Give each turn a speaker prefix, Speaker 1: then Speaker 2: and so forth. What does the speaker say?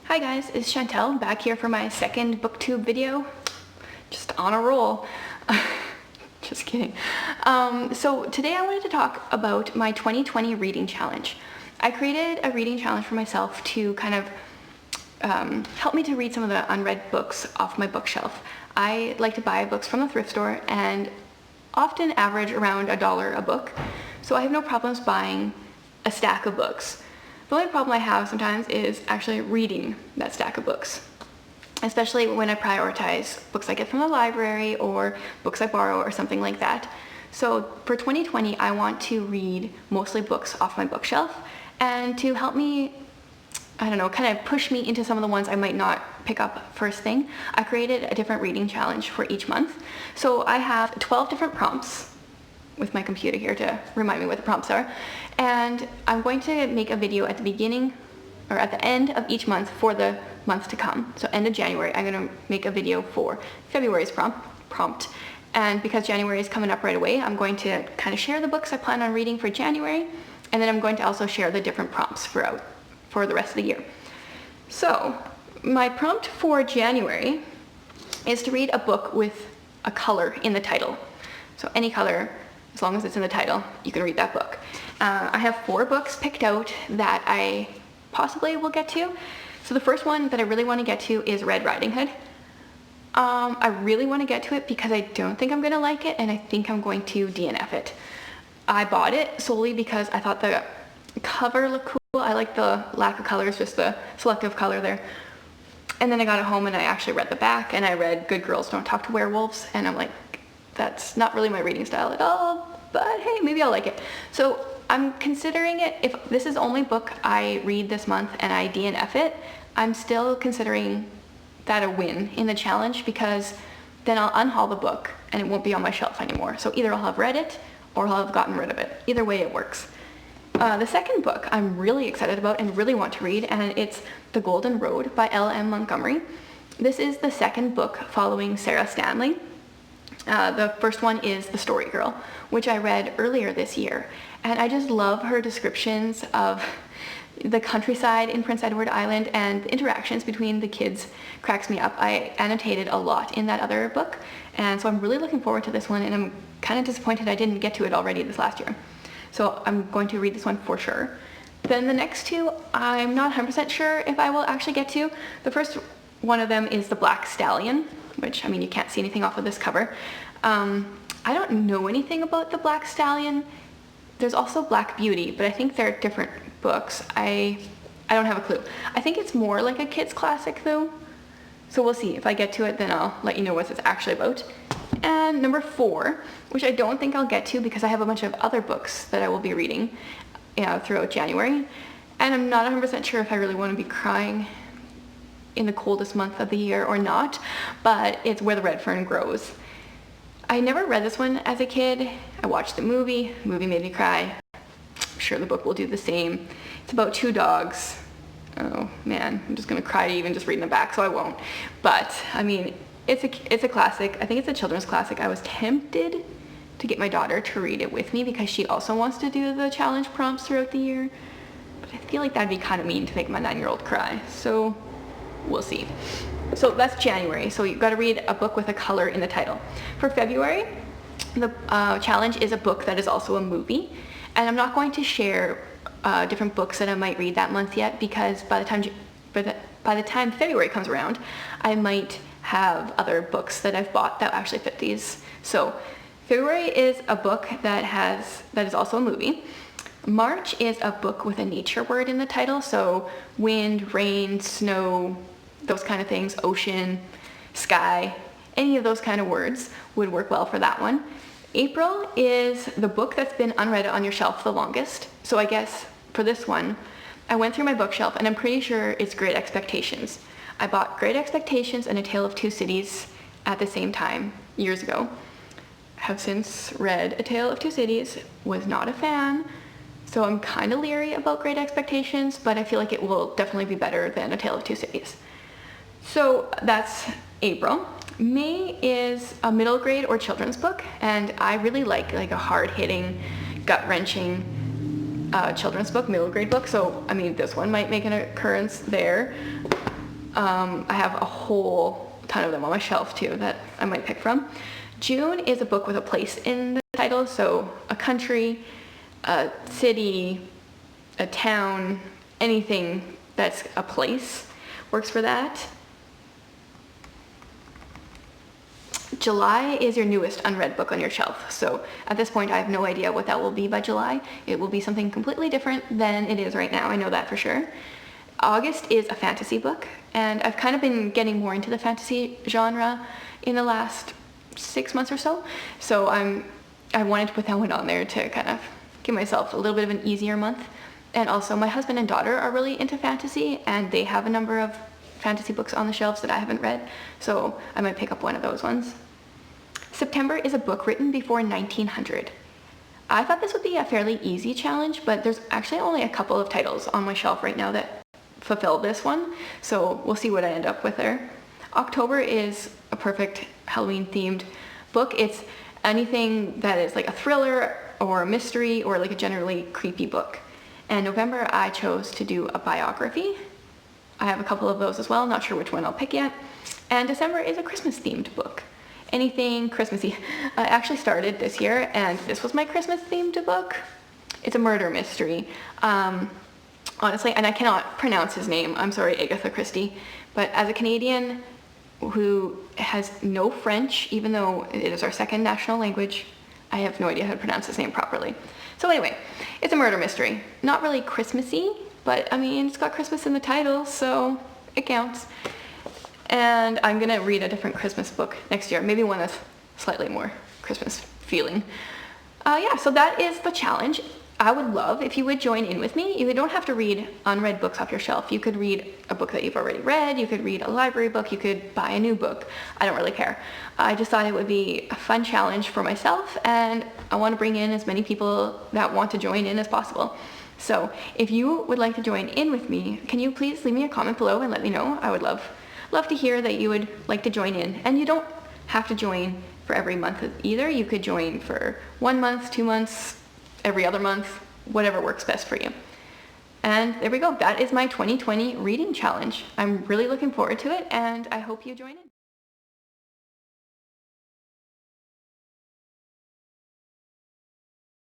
Speaker 1: Hi guys, it's Chantel back here for my second booktube video. Just on a roll. Just kidding. So today I wanted to talk about my 2020 reading challenge. I created a reading challenge for myself to kind of help me to read some of the unread books off my bookshelf. I like to buy books from the thrift store and often average around $1 a book. So I have no problems buying a stack of books. The only problem I have sometimes is actually reading that stack of books, especially when I prioritize books I get from the library or books I borrow or something like that. So for 2020, I want to read mostly books off my bookshelf, and to help me, I don't know, kind of push me into some of the ones I might not pick up first thing, I created a different reading challenge for each month. So I have 12 different prompts with my computer here to remind me what the prompts are. And I'm going to make a video at the beginning or at the end of each month for the month to come. So end of January, I'm going to make a video for February's prompt. And because January is coming up right away, I'm going to kind of share the books I plan on reading for January. And then I'm going to also share the different prompts for the rest of the year. So my prompt for January is to read a book with a color in the title. So any color, as long as it's in the title, you can read that book. I have 4 books picked out that I possibly will get to. So the first one that I really want to get to is Red Riding Hood. I really want to get to it because I don't think I'm going to like it, and I think I'm going to DNF it. I bought it solely because I thought the cover looked cool. I like the lack of colors, just the selective color there. And then I got it home and I actually read the back, and I read Good Girls Don't Talk to Werewolves, and I'm like, that's not really my reading style at all, but hey, maybe I'll like it. So I'm considering it. If this is the only book I read this month and I DNF it, I'm still considering that a win in the challenge, because then I'll unhaul the book and it won't be on my shelf anymore. So either I'll have read it or I'll have gotten rid of it. Either way it works. The second book I'm really excited about and really want to read, and it's The Golden Road by L.M. Montgomery. This is the second book following Sarah Stanley. The first one is The Story Girl, which I read earlier this year, and I just love her descriptions of the countryside in Prince Edward Island, and the interactions between the kids cracks me up. I annotated a lot in that other book, and so I'm really looking forward to this one, and I'm kind of disappointed I didn't get to it already this last year. So I'm going to read this one for sure. Then the next 2, I'm not 100% sure if I will actually get to. The first one of them is The Black Stallion, which, I mean, you can't see anything off of this cover. I don't know anything about The Black Stallion. There's also Black Beauty, but I think they're different books. I don't have a clue. I think it's more like a kid's classic though. So we'll see. If I get to it, then I'll let you know what it's actually about. And number 4, which I don't think I'll get to because I have a bunch of other books that I will be reading throughout January. And I'm not 100% sure if I really want to be crying in the coldest month of the year or not, but it's Where the Red Fern Grows. I never read this one as a kid. I watched the movie. The movie made me cry. I'm sure the book will do the same. It's about 2 dogs. Oh man, I'm just gonna cry even just reading the back, so I won't. But I mean, it's a classic. I think it's a children's classic. I was tempted to get my daughter to read it with me because she also wants to do the challenge prompts throughout the year. But I feel like that'd be kind of mean to make my 9-year-old cry. So we'll see. So that's January. So you've got to read a book with a color in the title. For February, the challenge is a book that is also a movie. And I'm not going to share different books that I might read that month yet, because by the time February comes around, I might have other books that I've bought that actually fit these. So February is a book that is also a movie. March is a book with a nature word in the title. So wind, rain, snow, those kind of things, ocean, sky, any of those kind of words would work well for that one. April is the book that's been unread on your shelf the longest. So I guess for this one, I went through my bookshelf and I'm pretty sure it's Great Expectations. I bought Great Expectations and A Tale of Two Cities at the same time years ago. I have since read A Tale of Two Cities, was not a fan, so I'm kind of leery about Great Expectations, but I feel like it will definitely be better than A Tale of Two Cities. So that's April. May is a middle grade or children's book, and I really like a hard-hitting, gut-wrenching children's book, middle grade book. So I mean, this one might make an occurrence there. I have a whole ton of them on my shelf too that I might pick from. June is a book with a place in the title, so a country, a city, a town, anything that's a place works for that. July is your newest unread book on your shelf. So at this point, I have no idea what that will be by July. It will be something completely different than it is right now. I know that for sure. August is a fantasy book, and I've kind of been getting more into the fantasy genre in the last 6 months or so. So I wanted to put that one on there to kind of give myself a little bit of an easier month. And also my husband and daughter are really into fantasy, and they have a number of fantasy books on the shelves that I haven't read. So I might pick up one of those ones. September is a book written before 1900. I thought this would be a fairly easy challenge, but there's actually only a couple of titles on my shelf right now that fulfill this one. So we'll see what I end up with there. October is a perfect Halloween themed book. It's anything that is like a thriller or a mystery or like a generally creepy book. And November I chose to do a biography. I have a couple of those as well, not sure which one I'll pick yet. And December is a Christmas themed book. Anything Christmassy. I actually started this year and this was my Christmas themed book. It's a murder mystery. Honestly, and I cannot pronounce his name, I'm sorry, Agatha Christie, but as a Canadian who has no French, even though it is our second national language, I have no idea how to pronounce his name properly. So anyway, it's a murder mystery. Not really Christmassy, but I mean, it's got Christmas in the title, so it counts. And I'm gonna read a different Christmas book next year, maybe one that's slightly more Christmas feeling. Yeah, so that is the challenge. I would love if you would join in with me. You don't have to read unread books off your shelf. You could read a book that you've already read, you could read a library book, you could buy a new book. I don't really care. I just thought it would be a fun challenge for myself, and I want to bring in as many people that want to join in as possible. So if you would like to join in with me, can you please leave me a comment below and let me know? I would love to hear that you would like to join in. And you don't have to join for every month either. You could join for 1 month, 2 months, every other month, whatever works best for you. And there we go. That is my 2020 reading challenge. I'm really looking forward to it, and I hope you join in.